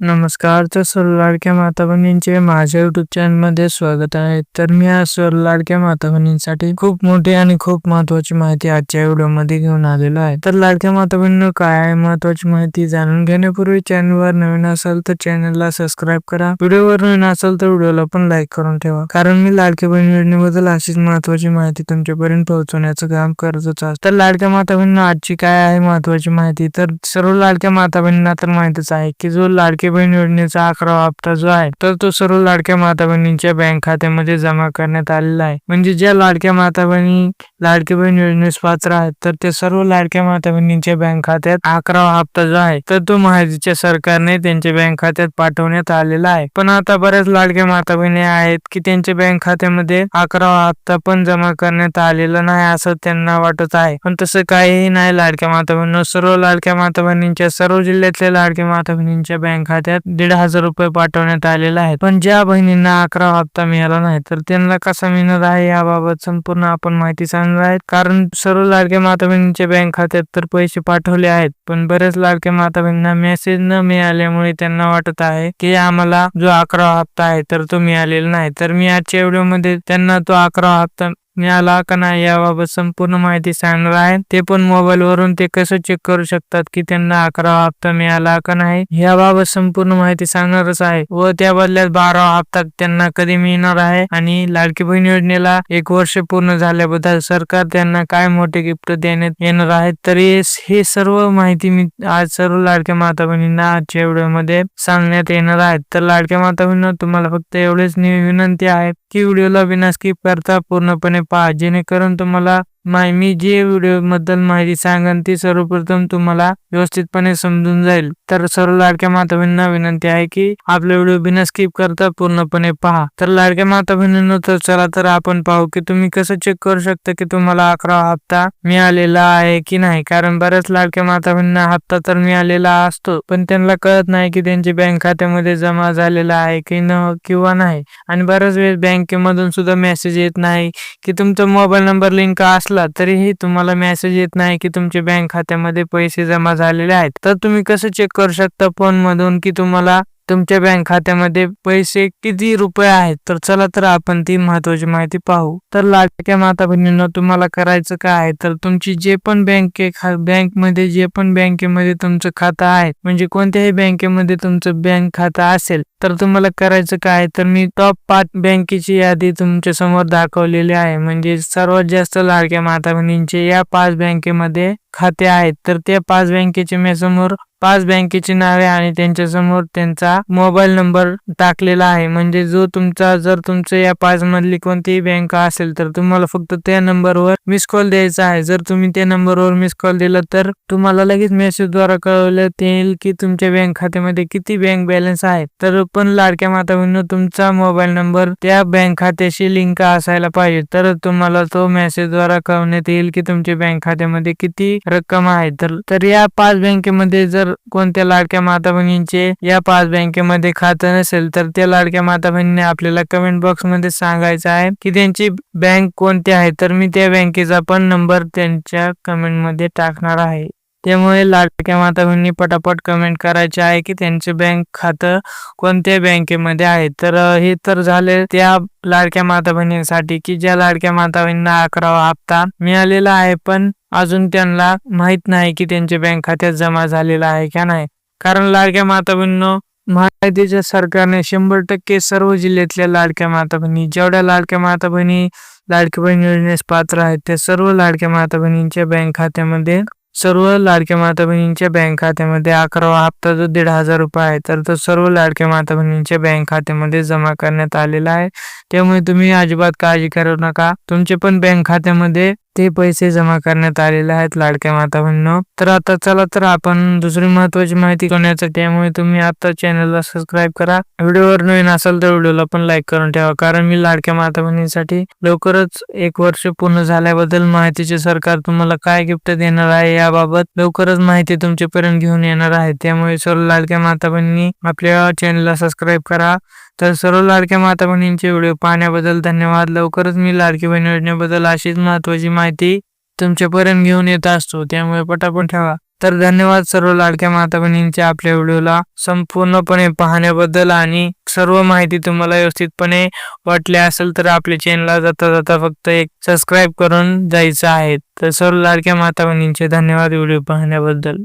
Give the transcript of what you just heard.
नमस्कार. तर सर्व लाडक्या माता-भगिनींचे माझ्या YouTube चॅनलमध्ये स्वागत आहे. तर मी आज सर्व लाडक्या माता-भगिनींसाठी खूप मोठी आणि खूप महत्त्वाची माहिती आजच्या व्हिडिओमध्ये घेऊन आलेलो आहे. तर लाडक्या माता-भगिनींनो, काय आहे महत्त्वाची माहिती जाणून घेण्यापूर्वी चॅनलवर नवीन असाल तर चॅनलला सबस्क्राईब करा. व्हिडिओवर नवीन असाल तर व्हिडिओला पण लाईक करून ठेवा. कारण मी लाडक्या बहीण योजनेबद्दल अशीच महत्त्वाची माहिती तुमच्यापर्यंत पोहोचवण्याचं काम करतच असतो. तर लाडक्या माता-भगिनींनो, आजची काय आहे महत्त्वाची माहिती? तर सर्व लाडक्या माता-भगिनींना तर माहितीच आहे की जो लाडकी बहीण योजनेचा 11वा हप्ता जो आहे तर तो सर्व लाडक्या माता बहिणींच्या बँक खात्यामध्ये जमा करण्यात आलेला आहे. म्हणजे ज्या लाडक्या माता बहिणी लाडकी बहीण योजनेस पात्र आहेत तर ते सर्व लाडक्या माता बहिणींच्या बँक खात्यात 11वा हप्ता जो आहे तर तो महायुतीच्या सरकारने त्यांच्या बँक खात्यात पाठवण्यात आलेला आहे. पण आता बऱ्याच लाडक्या माता बहिणी आहेत की त्यांच्या बँक खात्यामध्ये 11वा हप्ता पण जमा करण्यात आलेला नाही असं त्यांना वाटत आहे. पण तसं काहीही नाही लाडक्या माता बहिणींनो. सर्व लाडक्या माता बहिणींच्या सर्व जिल्ह्यातल्या लाडक्या माता बहिणींच्या बँक खात्यात 1,500 रुपये पाठवण्यात आलेला आहे. पण ज्या बहिणींना 11वा हप्ता मिळाला नाही तर त्यांना कसा मिळणार आहे याबाबत संपूर्ण आपण माहिती सांगणार आहे. कारण सर्व लाडक्या माता बहिणींच्या बँक खात्यात तर पैसे पाठवले आहेत पण बरेच लाडक्या माता बहिणींना मेसेज न मिळाल्यामुळे त्यांना वाटत आहे की आम्हाला जो 11वा हप्ता आहे तर तो मिळालेला नाही. तर मी आजच्या व्हिडिओमध्ये त्यांना तो 11वा हप्ता मिळाला का नाही याबाबत संपूर्ण माहिती सांगणार आहे. ते पण मोबाईल वरून ते कसं चेक करू शकतात की त्यांना 11वा हप्ता मिळाला का नाही याबाबत संपूर्ण माहिती सांगणारच आहे. व त्या बदल्यात 12वा हप्ता त्यांना कधी मिळणार आहे आणि लाडकी बहीण योजनेला 1 वर्ष पूर्ण झाल्याबद्दल सरकार त्यांना काय मोठे गिफ्ट देण्यात येणार आहे. तरी हे सर्व माहिती मी आज सर्व लाडक्या माता बहिणींना आजच्या व्हिडिओमध्ये सांगण्यात येणार आहे. तर लाडक्या माता बहिणींनो, तुम्हाला फक्त एवढेच विनंती आहे की व्हिडिओला बिना स्किप करता पूर्णपणे पहा, जेणेकरून तुम्हाला मी जे व्हिडिओ बद्दल माहिती सांगेन ती सर्वप्रथम तुम्हाला व्यवस्थितपणे समजून जाईल. तर सर्व लाडक्या माता बहिणींना विनंती आहे की आपला व्हिडिओ बिना स्किप करता पूर्णपणे पहा. तर लाडक्या माता बहिणींनो, तर चला तर आपण पाहू की तुम्ही कसं चेक करू शकता की तुम्हाला 11वा हप्ता मिळालेला आहे की नाही. कारण बऱ्याच लाडक्या माता बहिणींना हप्ता तर मिळालेला असतो पण त्यांना कळत नाही की त्यांच्या बँक खात्यामध्ये जमा झालेला आहे की किंवा नाही. आणि बऱ्याच वेळेस बँकेमधून सुद्धा मेसेज येत नाही की तुमचा मोबाईल नंबर लिंक असला तरीही तुम्हाला मेसेज येत नाही की तुमच्या बँक खात्यामध्ये पैसे जमा झालेले आहेत. तर तुम्ही कसं चेक करू शकता फोन मधून की तुम्हाला तुमच्या बँक खात्यामध्ये पैसे किती रुपये आहेत. तर चला तर आपण ती महत्वाची माहिती पाहू. तर लाडक्या माता बहिणींनो, तुम्हाला करायचं काय आहे तर तुमची जे पण बँकेमध्ये जे पण बँकेमध्ये तुमचं खातं आहे म्हणजे कोणत्याही बँकेमध्ये तुमचं बँक खातं असेल तर तुम्हाला करायचं काय तर मी टॉप 5 बँकेची यादी तुमच्या समोर दाखवलेली आहे. म्हणजे सर्वात जास्त लाडक्या माता बहिणींचे या 5 बँकेमध्ये खाते आहेत. तर त्या 5 बँकेचे मी समोर 5 बँकेची नावे आणि त्यांच्या समोर त्यांचा मोबाईल नंबर टाकलेला आहे. म्हणजे जो तुमचा जर तुमच्या या 5 मधली कोणतीही बँक असेल तर तुम्हाला फक्त त्या नंबरवर मिस कॉल द्यायचा आहे. जर तुम्ही त्या नंबरवर मिस कॉल दिला तर तुम्हाला लगेच मेसेज द्वारा कळवण्यात येईल की तुमच्या बँक खात्यामध्ये किती बँक बॅलन्स आहे. तर पण लाडक्या माता बहिणींनो, तुमचा मोबाईल नंबर त्या बँक खात्याशी लिंक असायला पाहिजे तर तुम्हाला तो मेसेज द्वारा कळवण्यात येईल की तुमच्या बँक खात्यामध्ये किती रक्कम आहे. तर या 5 बँकेमध्ये जर कोणत्या लाडक्या माता बहिणींचे या 5 बँकेमध्ये खातं नसेल तर त्या लाडक्या माता बहिणीने आपल्याला कमेंट बॉक्स मध्ये सांगायचं आहे की त्यांची बँक कोणती आहे. तर मी त्या बँकेचा पण नंबर त्यांच्या कमेंट मध्ये टाकणार आहे. त्यामुळे लाडक्या माता बहिणी पटापट कमेंट करायचे आहे की त्यांचे बँक खातं कोणत्या बँकेमध्ये आहे. तर हे तर झाले त्या लाडक्या माता बहिणींसाठी की ज्या लाडक्या माता बहिणींना 11वा हप्ता मिळालेला आहे पण अजून त्यांना माहित नाही की त्यांच्या बँक खात्यात जमा झालेला आहे का नाही. कारण लाडक्या माता बहिणींनो, महायुतीच्या सरकारने 100% सर्व जिल्ह्यातल्या लाडक्या माता बहिणी जेवढ्या लाडक्या माता बहिणी लाडकी बहीण योजनेस पात्र आहेत त्या सर्व लाडक्या माता बहिणींच्या बँक खात्यामध्ये 11वा हप्ता जो 1,500 रुपये आहे तर तो सर्व लाडक्या माता बहिणींच्या बँक खात्यामध्ये जमा करण्यात आलेला आहे. त्यामुळे तुम्ही अजिबात काळजी करू नका, तुमचे पण बँक खात्यामध्ये ते पैसे जमा करण्यात आलेले आहेत लाडक्या माता बहिणींनो. तर आता चला तर आपण दुसरी महत्वाची माहिती करण्यासाठी त्यामुळे तुम्ही आता चॅनलला सबस्क्राईब करा. व्हिडिओवर नवीन असेल तर व्हिडिओला पण लाईक करून ठेवा. कारण मी लाडक्या माता बहिणींसाठी लवकरच 1 वर्ष पूर्ण झाल्याबद्दल माहितीचे सरकार तुम्हाला काय गिफ्ट देणार आहे याबाबत लवकरच माहिती तुमच्यापर्यंत घेऊन येणार आहे. त्यामुळे सर्व लाडक्या माता बहिणी आपल्या चॅनलला सबस्क्राईब करा. तर सर्व लाडक्या माता बहिणींचे व्हिडिओ पाहण्याबद्दल धन्यवाद. लवकरच मी लाडकी बहीण योजनेबद्दल अशीच महत्वाची माहिती तुमच्यापर्यंत घेऊन येत असतो. त्यामुळे पटापट ठेवा. तर धन्यवाद सर्व लाडक्या माता बहिणींच्या आपल्या व्हिडिओला संपूर्णपणे पाहण्याबद्दल आणि सर्व माहिती तुम्हाला व्यवस्थितपणे वाटली असेल तर आपल्या चॅनलला जाता जाता फक्त एक सबस्क्राईब करून जायचं आहे. तर सर्व लाडक्या माता बहिणींचे धन्यवाद व्हिडिओ पाहण्याबद्दल.